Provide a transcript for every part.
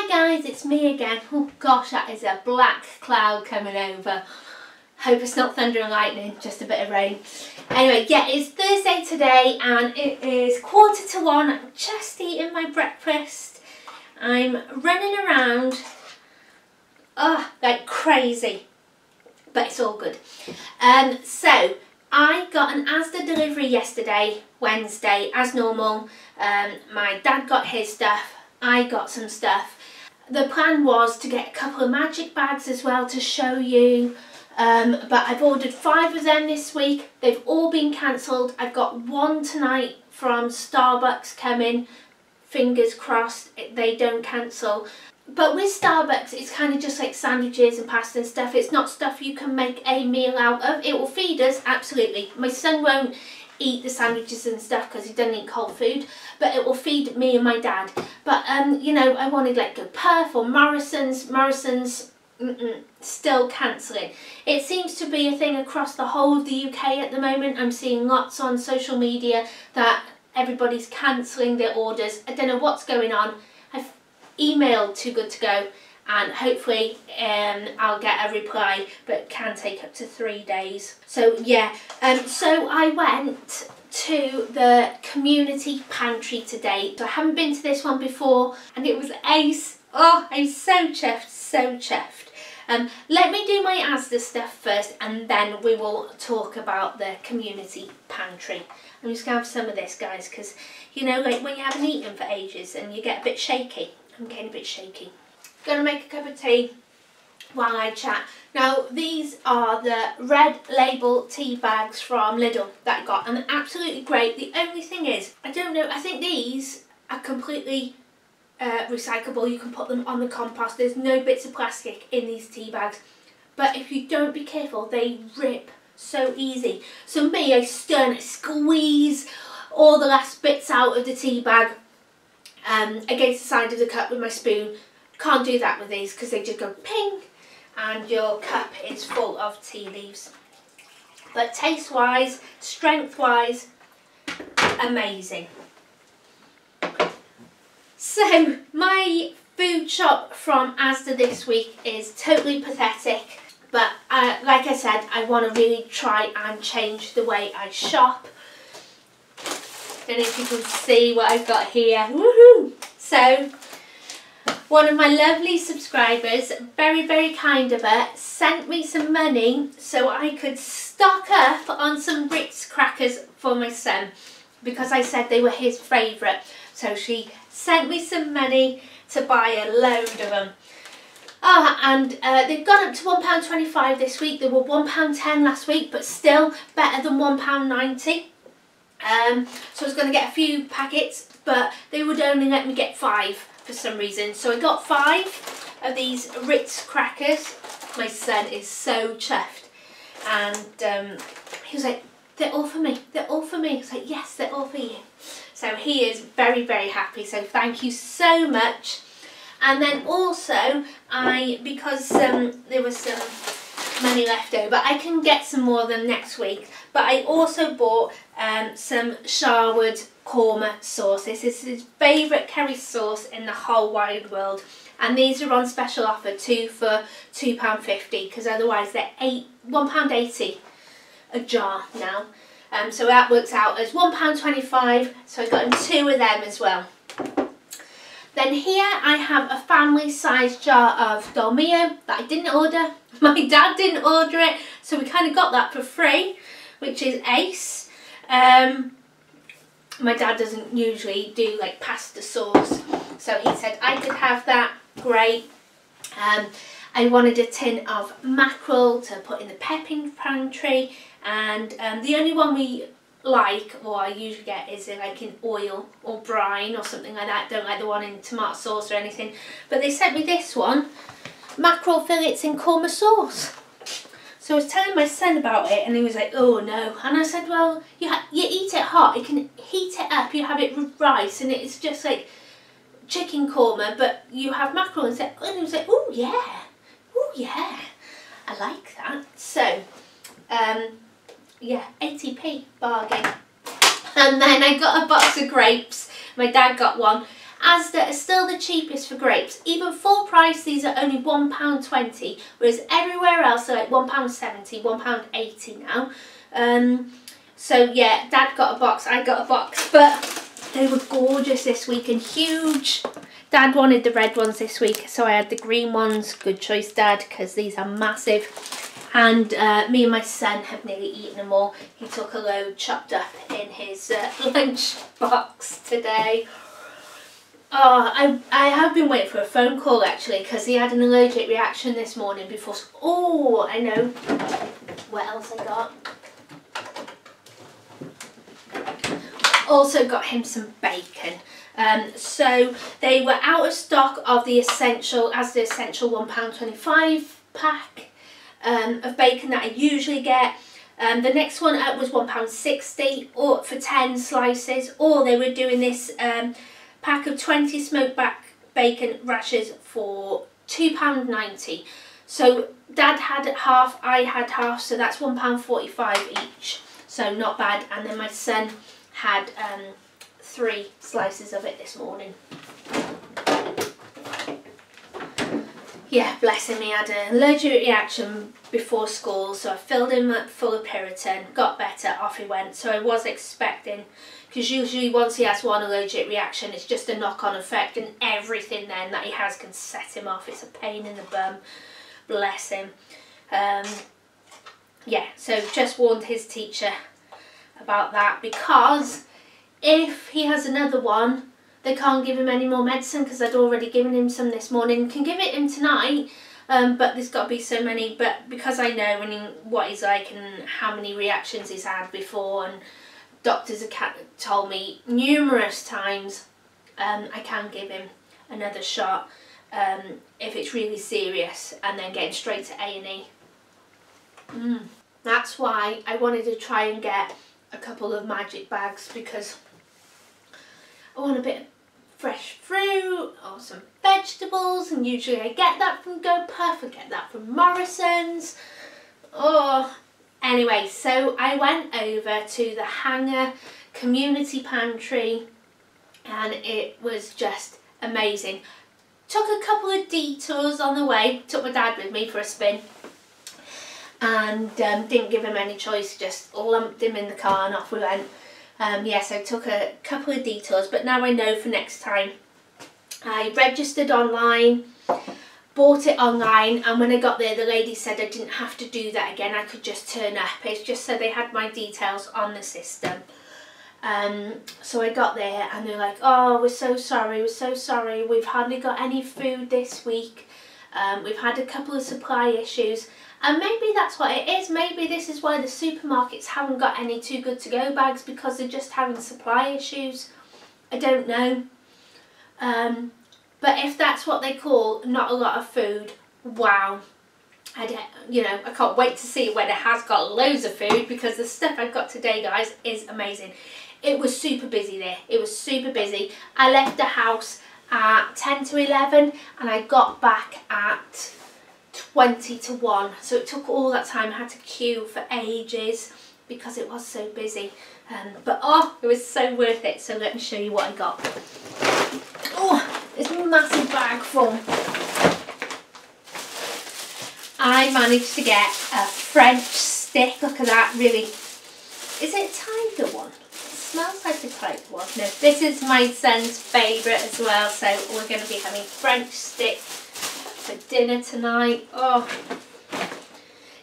Hi guys, it's me again. Oh gosh, that is a black cloud coming over. Hope it's not thunder and lightning, just a bit of rain. Anyway, yeah, it's Thursday today and it is 1:45. I'm just eating my breakfast. I'm running around like crazy, but it's all good. So I got an Asda Delivery yesterday, Wednesday, as normal. My dad got his stuff, I got some stuff. The plan was to get a couple of magic bags as well to show you, but I've ordered 5 of them this week. They've all been cancelled. I've got one tonight from Starbucks coming. Fingers crossed they don't cancel. But with Starbucks, it's kind of just like sandwiches and pasta and stuff. It's not stuff you can make a meal out of. It will feed us, absolutely. My son won't eat the sandwiches and stuff because he doesn't eat cold food, but it will feed me and my dad. But you know, I wanted like a Perth or Morrison's. Still cancelling. It seems to be a thing across the whole of the UK at the moment. I'm seeing lots on social media that everybody's cancelling their orders. I don't know what's going on. I've emailed Too Good To Go and hopefully I'll get a reply, but it can take up to 3 days. So yeah, so I went to the community pantry today. So I haven't been to this one before and it was ace. Oh, I'm so chuffed, so chuffed. Let me do my Asda stuff first and then we will talk about the community pantry. I'm just going to have some of this, guys, because you know, like when you haven't eaten for ages and you get a bit shaky. I'm getting a bit shaky. Gonna make a cup of tea while I chat. Now these are the red label tea bags from Lidl that I got and they're absolutely great. The only thing is, I don't know, I think these are completely recyclable. You can put them on the compost. There's no bits of plastic in these tea bags, but if you don't be careful they rip so easy. So me, I stir and I squeeze all the last bits out of the tea bag against the side of the cup with my spoon. Can't do that with these because they just go ping and your cup is full of tea leaves. But taste wise, strength wise, amazing. So my food shop from Asda this week is totally pathetic, but like I said, I want to really try and change the way I shop. Don't know if you can see what I've got here. Woohoo! So one of my lovely subscribers, very, very kind of her, sent me some money so I could stock up on some Ritz Crackers for my son because I said they were his favourite. So she sent me some money to buy a load of them. Oh, and they've gone up to £1.25 this week. They were £1.10 last week, but still better than £1.90. So I was going to get a few packets, but they would only let me get 5 for some reason. So I got 5 of these Ritz Crackers. My son is so chuffed. And he was like, they're all for me, they're all for me. I was like, yes, they're all for you. So he is very, very happy. So thank you so much. And then also, because there was some money left over, I can get some more of them next week. But I also bought some Charwood Korma sauce. This is his favourite curry sauce in the whole wide world. And these are on special offer, 2 for £2.50, because otherwise they're £1.80 a jar now. So that works out as £1.25, so I got him 2 of them as well. Then here I have a family size jar of Dolmio that I didn't order. My dad didn't order it, so we kind of got that for free, which is ace. My dad doesn't usually do like pasta sauce, so he said I could have that, great. I wanted a tin of mackerel to put in the pantry, and the only one we like, or I usually get, is like in oil or brine or something like that. Don't like the one in tomato sauce or anything. But they sent me this one, mackerel fillets in korma sauce. So I was telling my son about it and he was like, oh no. And I said, well, you eat it hot, you can heat it up, you have it with rice and it's just like chicken korma, but you have mackerel. And he was like, oh yeah, I like that. So, yeah, 80p bargain. And then I got a box of grapes. My dad got one Asda is still the cheapest for grapes. Even full price, these are only £1.20, whereas everywhere else they're like £1.70, £1.80 now. So yeah, Dad got a box, I got a box, but they were gorgeous this week and huge. Dad wanted the red ones this week, so I had the green ones. Good choice, Dad, because these are massive. And me and my son have nearly eaten them all. He took a load chopped up in his lunch box today. Oh, I have been waiting for a phone call actually, because he had an allergic reaction this morning before. Oh, I know what else I got. Also got him some bacon. So they were out of stock of the Essential, Asda Essential £1.25 pack of bacon that I usually get. The next one up was £1.60 or for 10 slices, or they were doing this pack of 20 smoked back bacon rashers for £2.90. So Dad had half, I had half, so that's £1.45 each. So not bad. And then my son had 3 slices of it this morning. Yeah, bless him, he had an allergic reaction before school, so I filled him up full of Piriton, got better, off he went. So I was expecting, because usually once he has one allergic reaction, it's just a knock-on effect, and everything then that he has can set him off. It's a pain in the bum, bless him. Yeah, so just warned his teacher about that, because if he has another one, they can't give him any more medicine, because I'd already given him some this morning. Can give it him tonight, but there's got to be so many. But because I know what he's like and how many reactions he's had before, and doctors have told me numerous times, I can give him another shot if it's really serious, and then getting straight to A&E. That's why I wanted to try and get a couple of magic bags, because I want a bit of fresh fruit or some vegetables, and usually I get that from GoPuff, I get that from Morrison's. Oh, anyway, so I went over to the Hanger Community Pantry and it was just amazing. Took a couple of detours on the way, took my dad with me for a spin, and didn't give him any choice, just lumped him in the car and off we went. Yes, I took a couple of detours, but now I know for next time. I registered online, bought it online, and when I got there the lady said I didn't have to do that again, I could just turn up. It's just so they had my details on the system. So I got there and they're like, oh, we're so sorry, we've hardly got any food this week, we've had a couple of supply issues. And maybe that's what it is. Maybe this is why the supermarkets haven't got any too good to go bags, because they're just having supply issues. I don't know. But if that's what they call not a lot of food, wow. I can't wait to see when it has got loads of food, because the stuff I've got today, guys, is amazing. It was super busy there. It was super busy. I left the house at 10 to 11 and I got back at 20 to 1, so it took all that time. I had to queue for ages because it was so busy, but oh, it was so worth it. So let me show you what I got. Oh, this massive bag full. I managed to get a French stick. Look at that, really. Is it a tiger one? It smells like a tiger one. No, this is my son's favourite as well, so we're going to be having French stick for dinner tonight. Oh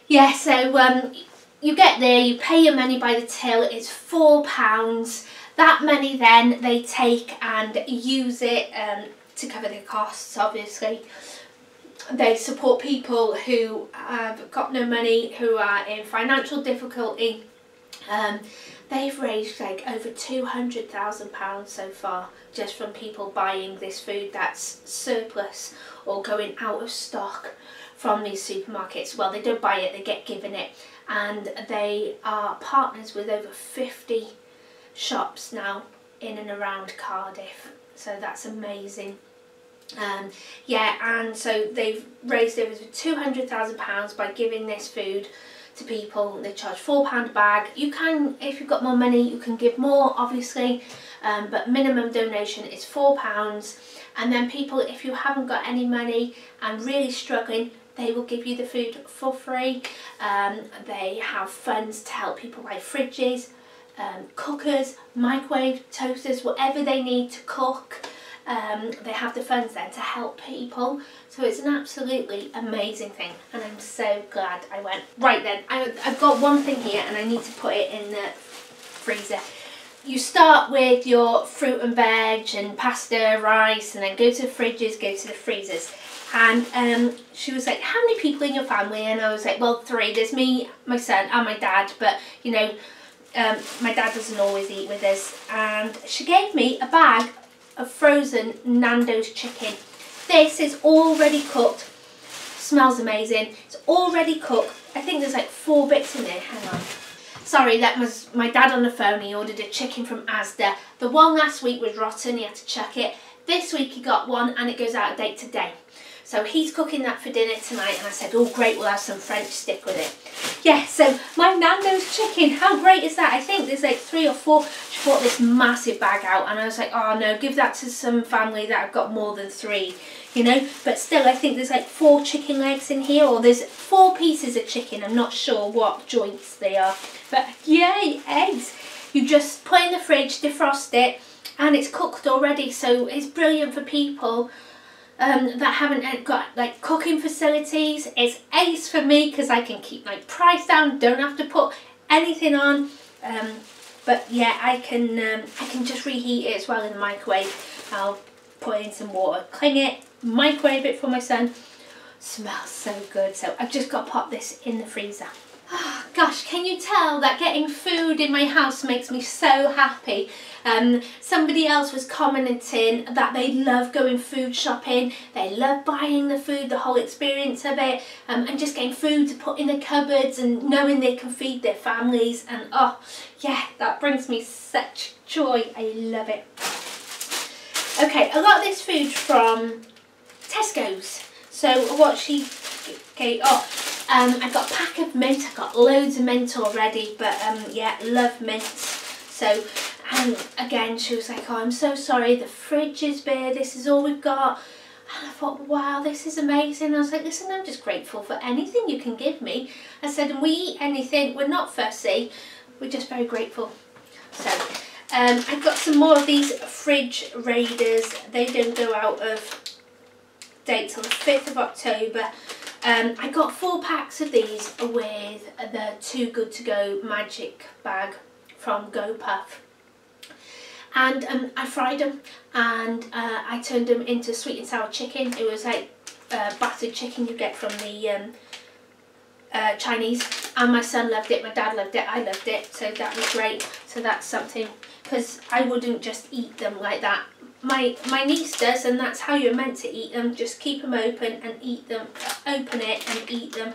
yeah, so you get there, you pay your money by the till, it's £4. That money then they take and use it to cover their costs, obviously. They support people who have got no money, who are in financial difficulty. They've raised like over £200,000 so far, just from people buying this food that's surplus or going out of stock from these supermarkets. Well, they don't buy it, they get given it, and they are partners with over 50 shops now in and around Cardiff, so that's amazing. Yeah, and so they've raised over £200,000 by giving this food to people. They charge £4 a bag. You can, if you've got more money, you can give more, obviously, but minimum donation is £4. And then people, if you haven't got any money and really struggling, they will give you the food for free. They have funds to help people buy fridges, cookers, microwave, toasters, whatever they need to cook. They have the funds then to help people. So it's an absolutely amazing thing, and I'm so glad I went. Right then, I've got one thing here and I need to put it in the freezer. You start with your fruit and veg and pasta, rice, and then go to the fridges, go to the freezers. And she was like, how many people in your family? And I was like, well, 3. There's me, my son and my dad, but you know, my dad doesn't always eat with us. And she gave me a bag of frozen Nando's chicken. This is already cooked. Smells amazing. It's already cooked. I think there's like 4 bits in there. Hang on. Sorry, that was my dad on the phone. He ordered a chicken from Asda. The one last week was rotten. He had to chuck it. This week he got one and it goes out of date today. So he's cooking that for dinner tonight, and I said, oh great, we'll have some French stick with it. Yeah, so my Nando's chicken, how great is that? I think there's like 3 or 4. She brought this massive bag out and I was like, oh no, give that to some family that have got more than 3, you know. But still, I think there's like 4 chicken legs in here, or there's 4 pieces of chicken. I'm not sure what joints they are. But yay, eggs. You just put in the fridge, defrost it, and it's cooked already. So it's brilliant for people that haven't got like cooking facilities. It's ace for me because I can keep my price down, don't have to put anything on. But yeah, I can just reheat it as well in the microwave. I'll put in some water, cling it, microwave it for my son. Smells so good. So I've just got to pop this in the freezer. Oh, gosh, can you tell that getting food in my house makes me so happy? Somebody else was commenting that they love going food shopping, they love buying the food, the whole experience of it, and just getting food to put in the cupboards and knowing they can feed their families. And oh yeah, that brings me such joy. I love it. Okay, I got this food from Tesco's. So what she gave, I got a pack of mint. I got loads of mint already, but yeah, love mint. So, and again, she was like, oh, I'm so sorry, the fridge is bare, this is all we've got. And I thought, wow, this is amazing. I was like, listen, I'm just grateful for anything you can give me. I said, and we eat anything, we're not fussy, we're just very grateful. So, I got some more of these fridge raiders. They don't go out of date till the 5th of October. I got 4 packs of these with the Too Good To Go magic bag from GoPuff. And I fried them and I turned them into sweet and sour chicken. It was like battered chicken you get from the Chinese. And my son loved it, my dad loved it, I loved it. So that was great. So that's something, because I wouldn't just eat them like that. My niece does, and that's how you're meant to eat them. Just keep them open and eat them. Open it and eat them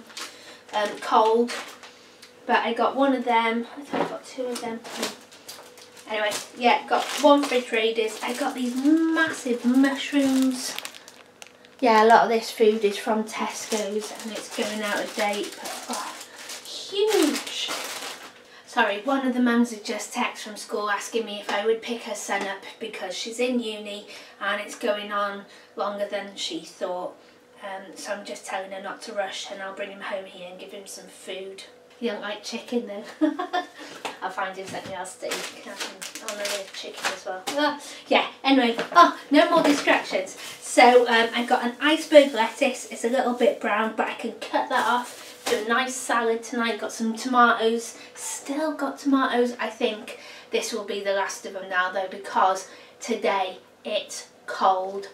cold. But I got one of them. I think I got 2 of them. Anyway, yeah, got 1 fridge raiders. I got these massive mushrooms. Yeah, a lot of this food is from Tesco's and it's going out of date. But oh, huge. Sorry, one of the mums had just texted from school asking me if I would pick her son up because she's in uni and it's going on longer than she thought. So I'm just telling her not to rush and I'll bring him home here and give him some food. He don't like chicken though. I'll find him something else to eat. I'll know there's chicken as well. Yeah, anyway, no more distractions. So I got an iceberg lettuce. It's a little bit brown, but I can cut that off. Do a nice salad tonight. Got some tomatoes. Still got tomatoes. I think this will be the last of them now though, because today it's cold.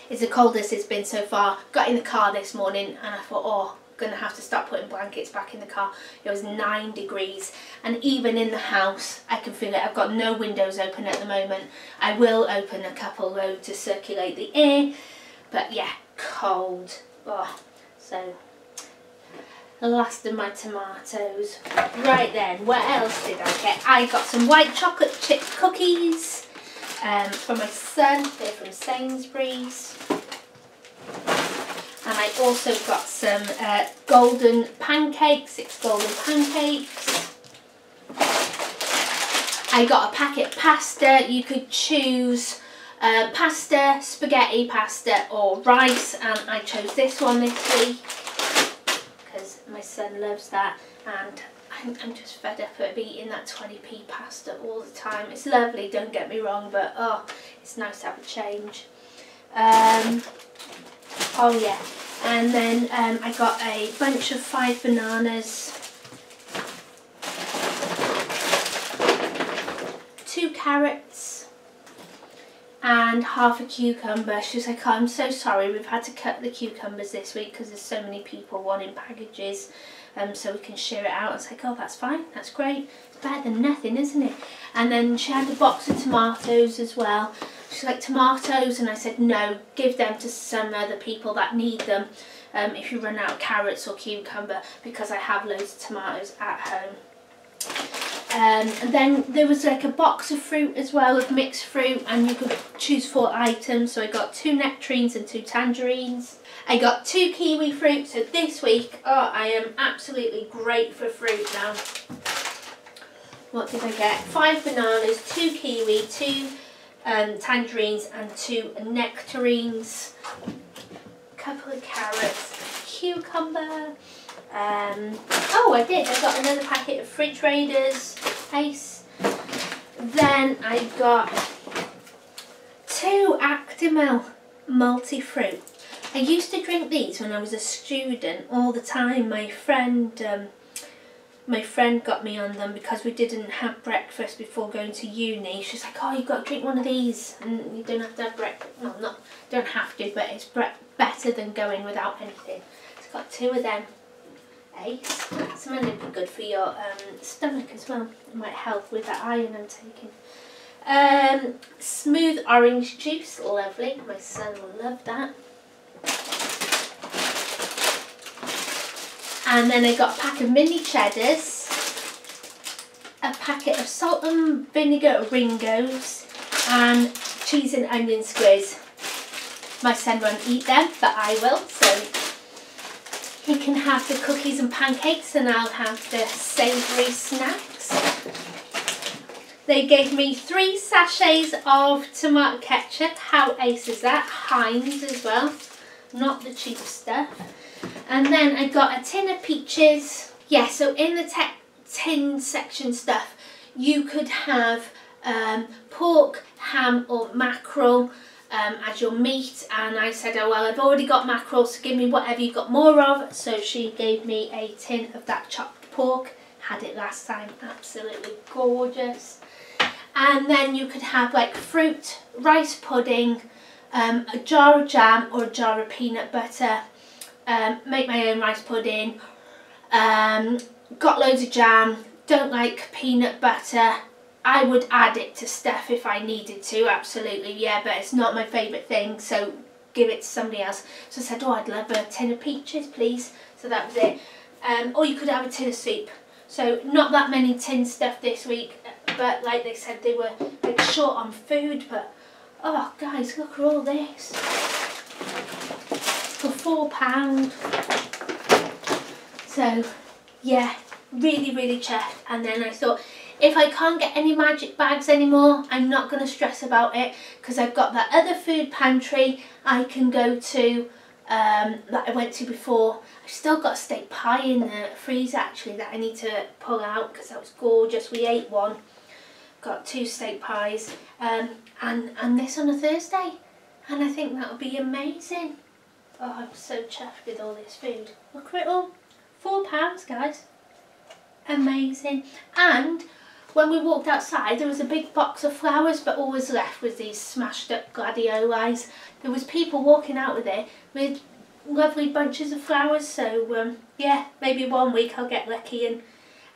It's the coldest it's been so far. Got in the car this morning and I thought, oh, I'm gonna have to start putting blankets back in the car. It was 9 degrees, and even in the house I can feel it. I've got no windows open at the moment. I will open a couple though to circulate the air, but yeah, cold. Oh, so the last of my tomatoes. Right then, what else did I get? I got some white chocolate chip cookies for my son. They're from Sainsbury's. And I also got some golden pancakes, 6 golden pancakes. I got a packet of pasta. You could choose pasta, spaghetti pasta or rice, and I chose this one this week because my son loves that, and I'm just fed up of eating that 20p pasta all the time. It's lovely, don't get me wrong, but oh, it's nice to have a change. Oh yeah, and then I got a bunch of 5 bananas, 2 carrots and half a cucumber. She was like, oh, I'm so sorry, we've had to cut the cucumbers this week because there's so many people wanting packages, so we can share it out. I was like, oh, that's fine, that's great, it's better than nothing, isn't it? And then she had a box of tomatoes as well. She's like, tomatoes, and I said no, give them to some other people that need them if you run out of carrots or cucumber, because I have loads of tomatoes at home. And then there was like a box of fruit as well, of mixed fruit, and you could choose 4 items. So I got 2 nectarines and 2 tangerines. I got 2 kiwi fruit. So this week, oh, I am absolutely great for fruit now. What did I get? 5 bananas, 2 kiwi, 2 tangerines and 2 nectarines, a couple of carrots, cucumber. Oh, I got another packet of Fridge Raiders, Ace. Then I got 2 Actimel multi-fruit. I used to drink these when I was a student all the time. My friend got me on them because we didn't have breakfast before going to uni. She's like, oh, you've got to drink one of these, and you don't have to have breakfast. Well, don't have to, but it's better than going without anything. So I've got 2 of them. Ace. Some of them be good for your stomach as well. It might help with that iron I'm taking. Smooth orange juice, lovely. My son will love that. And then I got a pack of mini cheddars, a packet of salt and vinegar Ringos, and cheese and onion squares. My son won't eat them, but I will, so he can have the cookies and pancakes and I'll have the savoury snacks. They gave me 3 sachets of tomato ketchup. How ace is that? Heinz as well, not the cheap stuff. And then I got a tin of peaches. Yeah, so in the tin section stuff, you could have pork, ham or mackerel as your meat, and I said, oh well, I've already got mackerel, so give me whatever you've got more of. So she gave me a tin of that chopped pork. Had it last time, absolutely gorgeous. And then you could have like fruit, rice pudding, a jar of jam or a jar of peanut butter. Make my own rice pudding. Got loads of jam. Don't like peanut butter. I would add it to stuff if I needed to, absolutely, yeah, but it's not my favourite thing, so give it to somebody else. So I said, oh, I'd love a tin of peaches, please. So that was it. Or you could have a tin of soup. So not that many tin stuff this week, but like they said, they were like short on food, but oh guys, look at all this. For £4. So yeah, really chuffed. And then I thought, if I can't get any magic bags anymore, I'm not going to stress about it, because I've got that other food pantry I can go to that I went to before. I've still got a steak pie in the freezer actually that I need to pull out because that was gorgeous. We ate one. Got 2 steak pies and this on a Thursday, and I think that'll be amazing. Oh, I'm so chuffed with all this food. Look at it all. £4, guys. Amazing. And when we walked outside, there was a big box of flowers, but all was left was these smashed up gladiolus. There was people walking out with it with lovely bunches of flowers. So yeah, maybe one week I'll get lucky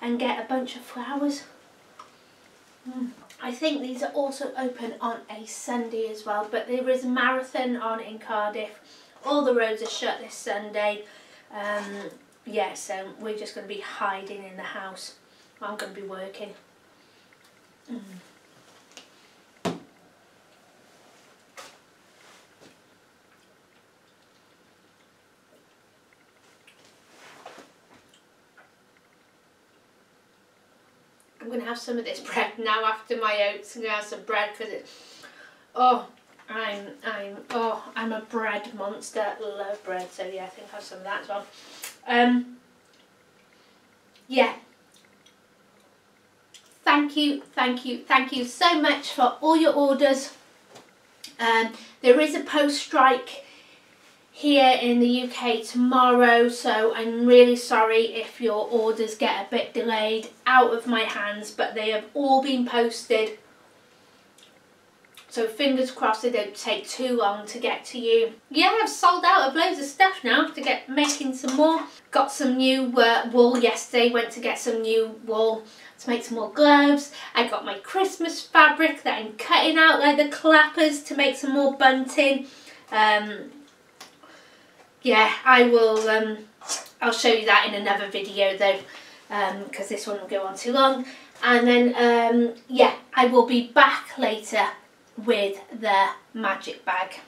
and get a bunch of flowers. I think these are also open on a Sunday as well, but there is a marathon on in Cardiff. All the roads are shut this Sunday. Yeah, so we're just going to be hiding in the house. I'm going to be working. going to have some of this bread now after my oats. I'm going to have some bread because it... Oh, I'm a bread monster. Love bread. So yeah, I think I'll have some of that as well. Yeah. Thank you so much for all your orders. There is a post-strike here in the UK tomorrow, so I'm really sorry if your orders get a bit delayed out of my hands, but they have all been posted. So fingers crossed they don't take too long to get to you. Yeah, I've sold out of loads of stuff now to get making some more. Got some new wool yesterday, went to get some new wool to make some more gloves. I got my Christmas fabric that I'm cutting out like the clappers to make some more bunting. Yeah, I will, I'll show you that in another video though, because this one will go on too long. And then, yeah, I will be back later with the magic bag.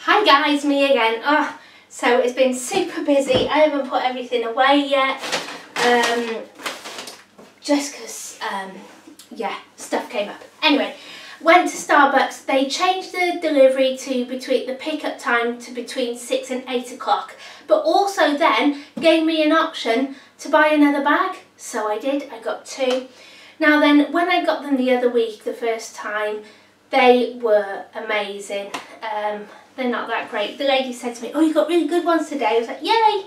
Hi guys, me again. Oh, so it's been super busy. I haven't put everything away yet, just because, yeah, stuff came up. Anyway, went to Starbucks. They changed the delivery to the pickup time to between 6 and 8 o'clock, but also then gave me an option to buy another bag. So I did. I got 2. Now then, when I got them the other week, the first time, they were amazing. They're not that great. The lady said to me, "Oh, you got really good ones today." I was like, "Yay!"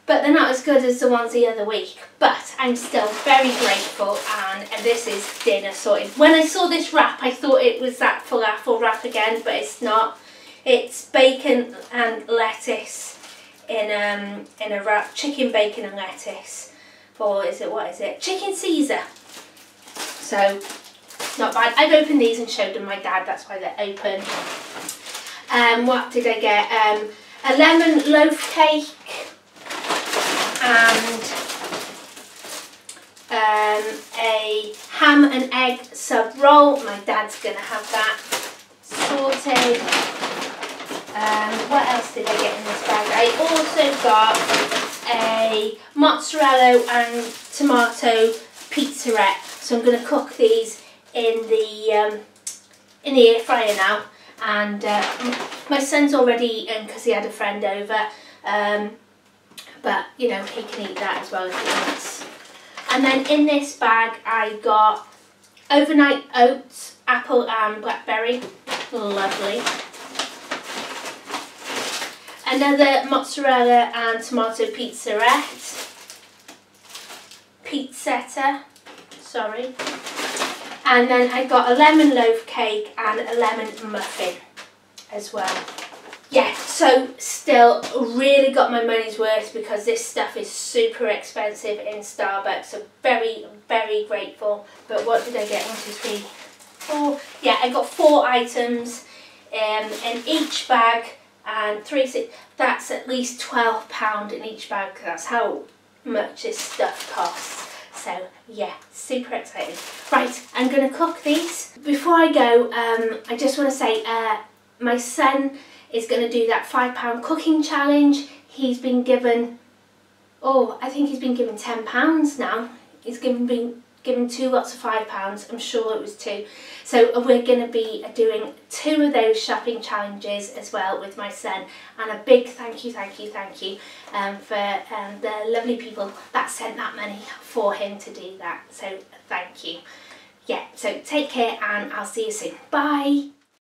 But they're not as good as the ones the other week. But I'm still very grateful, and this is dinner sorted. When I saw this wrap, I thought it was that falafel wrap again, but it's not. It's bacon and lettuce in a wrap. Chicken, bacon and lettuce. Or what is it? Chicken Caesar. So, not bad. I've opened these and showed them my dad, that's why they're open. What did I get? A lemon loaf cake and a ham and egg sub roll. My dad's going to have that sorted. What else did I get in this bag? I also got a mozzarella and tomato pizzerette. So I'm going to cook these in the air fryer now, and my son's already eaten because he had a friend over, but you know, he can eat that as well if he wants. And then in this bag I got overnight oats, apple and blackberry, lovely. Another mozzarella and tomato pizzetta, sorry. And then I got a lemon loaf cake and a lemon muffin as well. Yeah, so still really got my money's worth because this stuff is super expensive in Starbucks. So very, very grateful. But what did I get? 1, 2, 3, 4. Yeah, I got 4 items in each bag, and 3, 6. That's at least £12 in each bag. That's how much this stuff costs. So yeah, super excited. Right, I'm going to cook these. Before I go, I just want to say my son is going to do that £5 cooking challenge. He's been given, I think he's been given £10 now. He's been given 2 lots of £5. I'm sure it was 2. So we're going to be doing 2 of those shopping challenges as well with my son. And a big thank you for the lovely people that sent that money for him to do that. So thank you. Yeah, so take care and I'll see you soon. Bye.